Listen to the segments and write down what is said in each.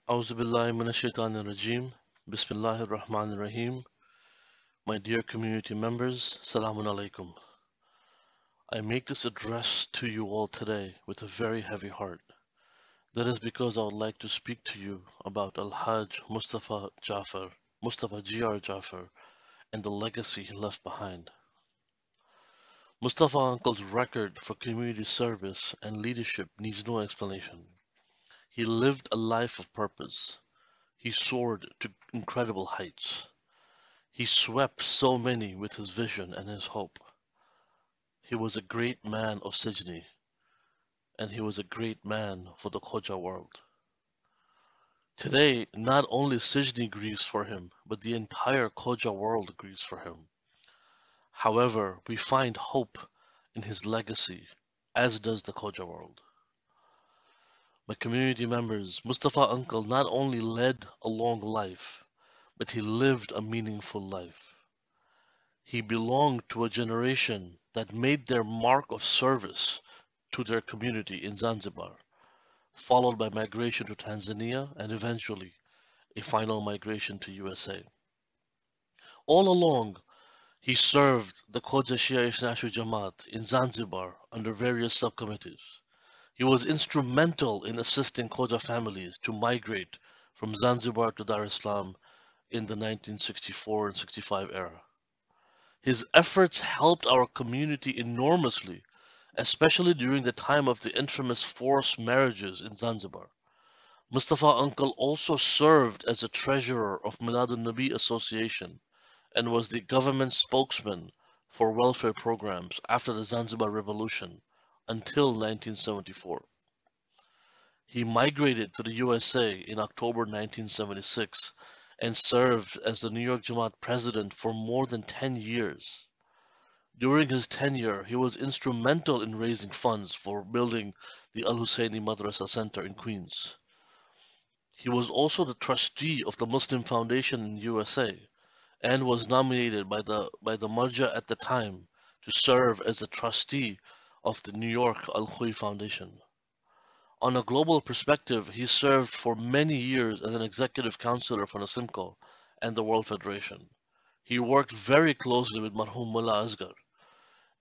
Auzu billahi minash shaitanir rajim. Bismillahir Rahmanir Rahim. My dear community members, Salamun Alaikum. I make this address to you all today with a very heavy heart. That is because I would like to speak to you about Al-Hajj Mustafa G.R. Jaffer, and the legacy he left behind. Mustafa Uncle's record for community service and leadership needs no explanation. He lived a life of purpose. He soared to incredible heights. He swept so many with his vision and his hope. He was a great man of SIJNY, and he was a great man for the Khoja world. Today, not only SIJNY grieves for him, but the entire Khoja world grieves for him. However, we find hope in his legacy, as does the Khoja world. My community members, Mustafa Uncle not only led a long life, but he lived a meaningful life. He belonged to a generation that made their mark of service to their community in Zanzibar, followed by migration to Tanzania and eventually a final migration to USA. All along, he served the Khoja Shia International Jamaat in Zanzibar under various subcommittees. He was instrumental in assisting Khoja families to migrate from Zanzibar to Dar es Salaam in the 1964 and 65 era. His efforts helped our community enormously, especially during the time of the infamous forced marriages in Zanzibar. Mustafa Uncle also served as a treasurer of Miladun Nabi Association and was the government spokesman for welfare programs after the Zanzibar Revolution until 1974. He migrated to the USA in October 1976 and served as the New York Jamaat president for more than 10 years. During his tenure, he was instrumental in raising funds for building the Al Husseini Madrasa Center in Queens. He was also the trustee of the Muslim Foundation in USA and was nominated by the Marja at the time to serve as the trustee of the New York Al Khui Foundation. On a global perspective, he served for many years as an executive counselor for Nasimco and the World Federation. He worked very closely with Marhum Mullah Asghar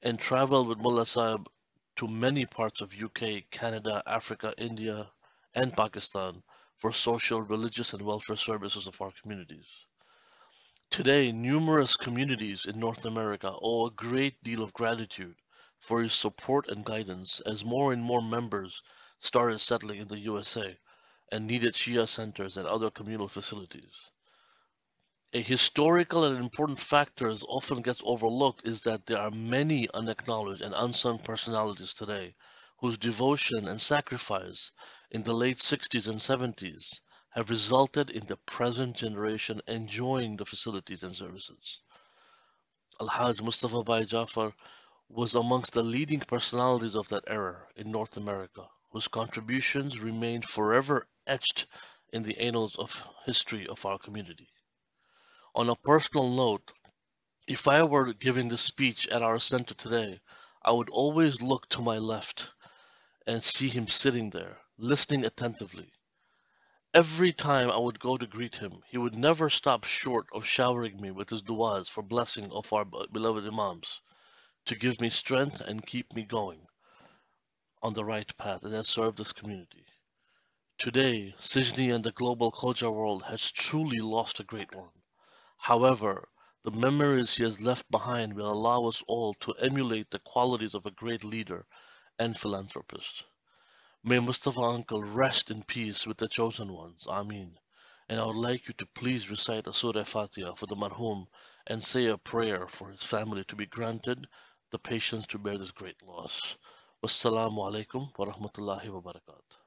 and traveled with Mullah Sahib to many parts of UK, Canada, Africa, India, and Pakistan for social, religious, and welfare services of our communities. Today, numerous communities in North America owe a great deal of gratitude for his support and guidance as more and more members started settling in the USA and needed Shia centers and other communal facilities. A historical and important factor that often gets overlooked is that there are many unacknowledged and unsung personalities today whose devotion and sacrifice in the late 60s and 70s have resulted in the present generation enjoying the facilities and services. Al-Hajj Mustafa Bhai Jafar was amongst the leading personalities of that era in North America, whose contributions remain forever etched in the annals of history of our community. On a personal note, if I were giving this speech at our center today, I would always look to my left and see him sitting there, listening attentively. Every time I would go to greet him, he would never stop short of showering me with his du'as for blessing of our beloved Imams, to give me strength and keep me going on the right path and has served this community. Today, SIJNY and the global Khoja world has truly lost a great one. However, the memories he has left behind will allow us all to emulate the qualities of a great leader and philanthropist. May Mustafa Uncle rest in peace with the chosen ones. Ameen. And I would like you to please recite a Surah Fatiha for the Marhum and say a prayer for his family to be granted the patience to bear this great loss. Wassalamu alaikum wa rahmatullahi wa barakatuh.